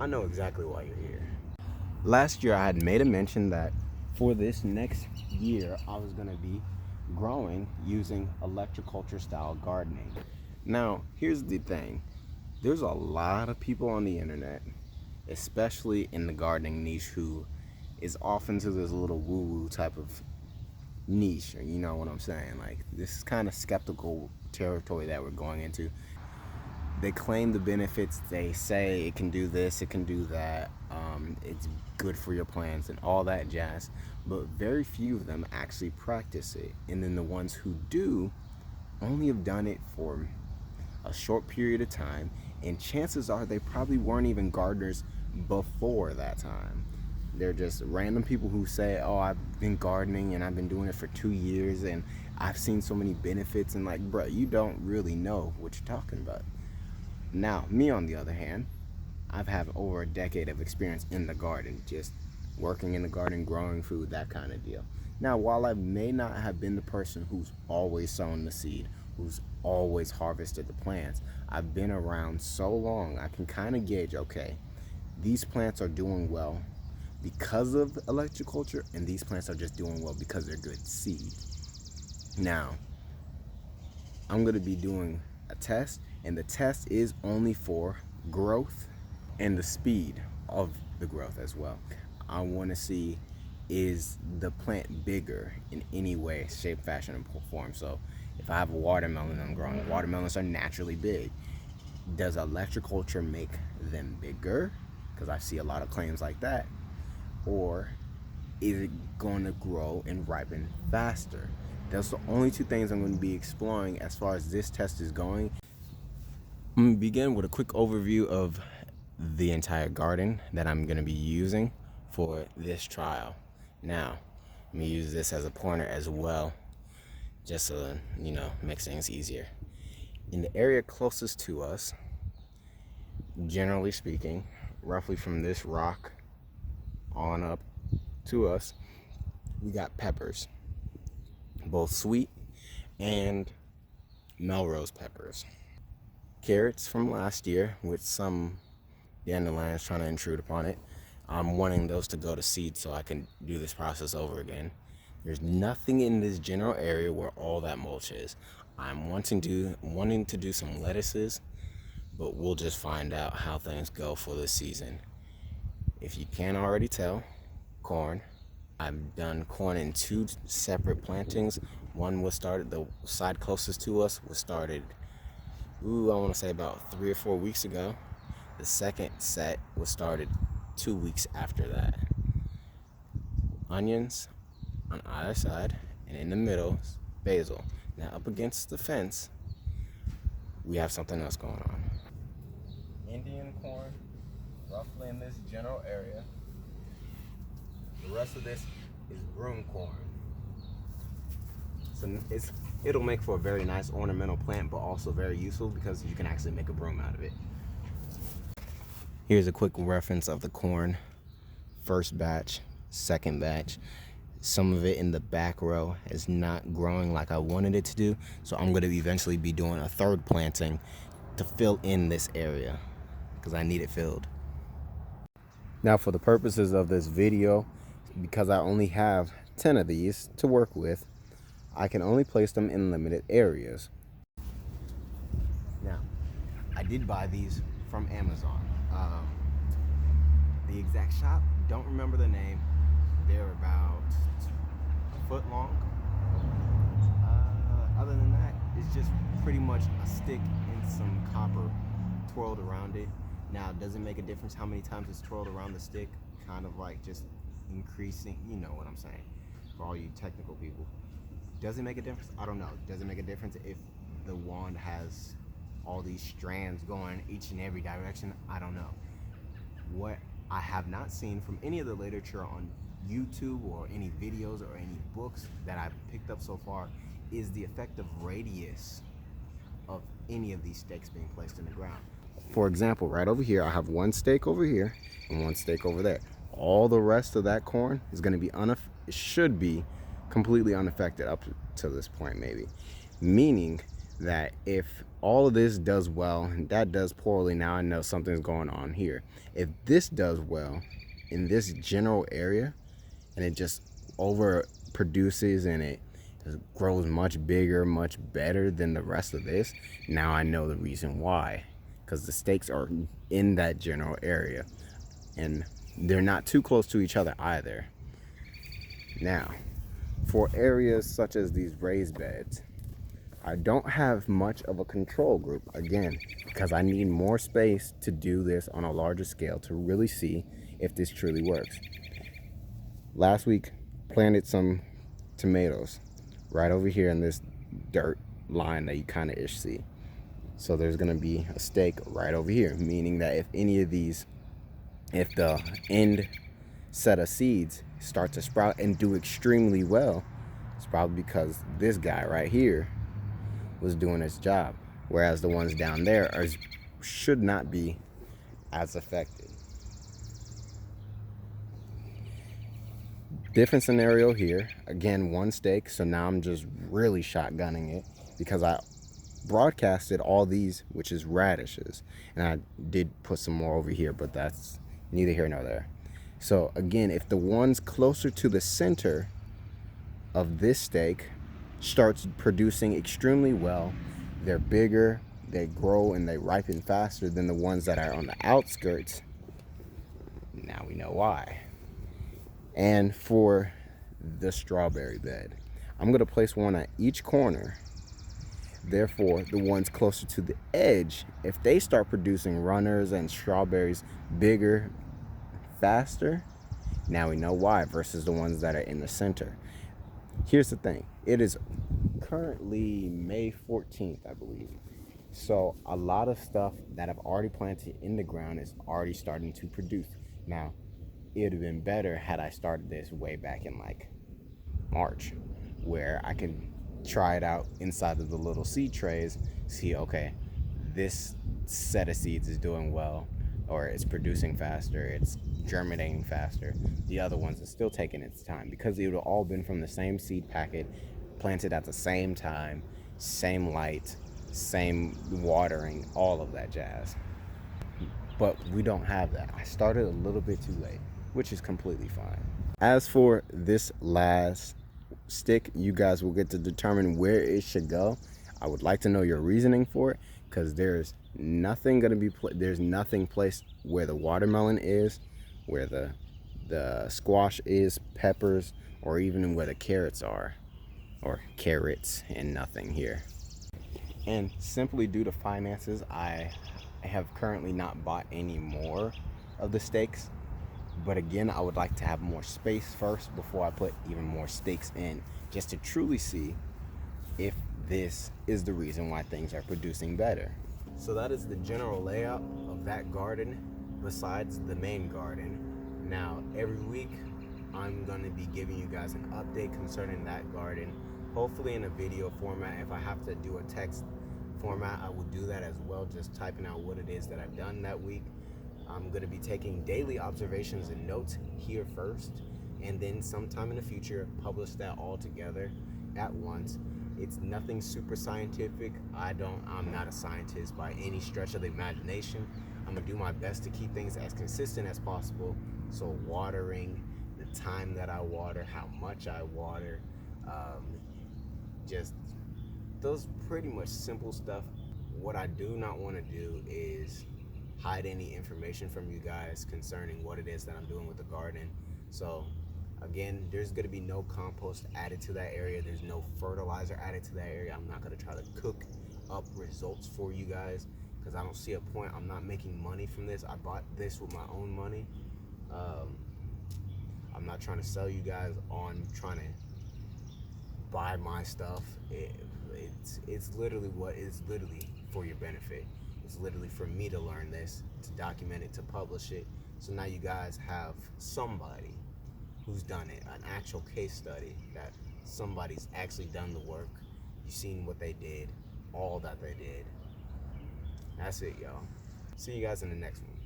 I know exactly why you're here. Last year I had made a mention that for this next year I was going to be growing using electroculture style gardening. Now, here's the thing. There's a lot of people on the internet, especially in the gardening niche, who is off into this little woo-woo type of niche, or you know what I'm saying. Like, this is kind of skeptical territory that we're going into. They claim the benefits. They say it can do this, it can do that, it's good for your plants and all that jazz, but very few of them actually practice it. And then the ones who do only have done it for a short period of time, and chances are they probably weren't even gardeners before that time. They're just random people who say, oh, I've been gardening and I've been doing it for 2 years and I've seen so many benefits. And like, bro, you don't really know what you're talking about. Now, me on the other hand, I've had over a decade of experience in the garden, just working in the garden, growing food, that kind of deal. Now, while I may not have been the person who's always sown the seed, who's always harvested the plants, I've been around so long, I can kind of gauge, okay, these plants are doing well because of electroculture, and these plants are just doing well because they're good seed. Now, I'm going to be doing a test, and the test is only for growth and the speed of the growth as well. I want to see, is the plant bigger in any way, shape, fashion, and form? So if I have a watermelon I'm growing, watermelons are naturally big. Does electroculture make them bigger? Because I see a lot of claims like that. Or is it going to grow and ripen faster? That's the only two things I'm going to be exploring as far as this test is going. I'm going to begin with a quick overview of the entire garden that I'm going to be using for this trial. Now, I'm going to use this as a pointer as well, just so, makes things easier. In the area closest to us, generally speaking, roughly from this rock on up to us, we got peppers, both sweet and Melrose peppers. Carrots from last year with some dandelions trying to intrude upon it. I'm wanting those to go to seed so I can do this process over again. There's nothing in this general area where all that mulch is. I'm wanting to do some lettuces, but we'll just find out how things go for this season. If you can't already tell, corn. I've done corn in 2 separate plantings. One was started, the side closest to us was started, I want to say about 3 or 4 weeks ago. The second set was started 2 weeks after that. Onions on either side, and in the middle, basil. Now up against the fence, we have something else going on. Indian corn, roughly in this general area. The rest of this is broom corn. So it'll make for a very nice ornamental plant, but also very useful because you can actually make a broom out of it. Here's a quick reference of the corn. First batch, second batch. Some of it in the back row is not growing like I wanted it to do, so I'm going to eventually be doing a third planting to fill in this area because I need it filled. Now, for the purposes of this video, because I only have 10 of these to work with, I can only place them in limited areas. Now, I did buy these from Amazon. The exact shop, don't remember the name. They're about a foot long. Other than that, it's just pretty much a stick and some copper twirled around it. Now, does it make a difference how many times it's twirled around the stick? Kind of like just increasing, you know what I'm saying, for all you technical people. Does it make a difference? I don't know. Does it make a difference if the wand has all these strands going each and every direction? I don't know. What I have not seen from any of the literature on YouTube or any videos or any books that I've picked up so far is the effective radius of any of these stakes being placed in the ground. For example, right over here, I have one stake over here and one stake over there. All the rest of that corn is going to be it should be completely unaffected up to this point, maybe. Meaning that if all of this does well and that does poorly, now I know something's going on here. If this does well in this general area and it just over produces and it grows much bigger, much better than the rest of this, now I know the reason why, because the stakes are in that general area and they're not too close to each other either. Now, for areas such as these raised beds, I don't have much of a control group, again, because I need more space to do this on a larger scale to really see if this truly works. Last week, planted some tomatoes right over here in this dirt line that you kind of ish see. So there's going to be a stake right over here, meaning that if any of these, if the end set of seeds start to sprout and do extremely well, it's probably because this guy right here was doing his job, whereas the ones down there should not be as affected. Different scenario here. Again, one stake, so now I'm just really shotgunning it because I broadcasted all these, which is radishes, and I did put some more over here, but that's neither here nor there. So again, if the ones closer to the center of this stake starts producing extremely well, they're bigger, they grow, and they ripen faster than the ones that are on the outskirts, now we know why. And for the strawberry bed, I'm going to place one at each corner. Therefore, the ones closer to the edge, if they start producing runners and strawberries bigger, faster, now we know why, versus the ones that are in the center. Here's the thing. It is currently May 14th, I believe. So a lot of stuff that I've already planted in the ground is already starting to produce. Now, it would have been better had I started this way back in like March, where I could try it out inside of the little seed trays, see, okay, this set of seeds is doing well, or it's producing faster, it's germinating faster. The other ones are still taking its time because it would have all been from the same seed packet, planted at the same time, same light, same watering, all of that jazz. But we don't have that. I started a little bit too late, which is completely fine. As for this last stick, you guys will get to determine where it should go. I would like to know your reasoning for it, because there's nothing going to be there's nothing placed where the watermelon is, where the squash is, peppers, or even where the carrots are, or carrots, and nothing here. And simply due to finances, I have currently not bought any more of the stakes. But again, I would like to have more space first before I put even more stakes in, just to truly see if this is the reason why things are producing better. So that is the general layout of that garden besides the main garden. Now, every week I'm going to be giving you guys an update concerning that garden, hopefully in a video format. If I have to do a text format, I will do that as well, just typing out what it is that I've done that week. I'm going to be taking daily observations and notes here first, and then sometime in the future publish that all together at once. It's nothing super scientific. I'm not a scientist by any stretch of the imagination. I'm gonna do my best to keep things as consistent as possible. So watering, the time that I water, how much I water, just those pretty much simple stuff. What I do not want to do is hide any information from you guys concerning what it is that I'm doing with the garden. So again, there's going to be no compost added to that area. There's no fertilizer added to that area. I'm not going to try to cook up results for you guys because I don't see a point. I'm not making money from this. I bought this with my own money. I'm not trying to sell you guys on trying to buy my stuff. It's literally for your benefit. It's literally for me to learn this, to document it, to publish it. So now you guys have somebody who's done it, an actual case study that somebody's actually done the work. You've seen what they did, all that they did. That's it, y'all. See you guys in the next one.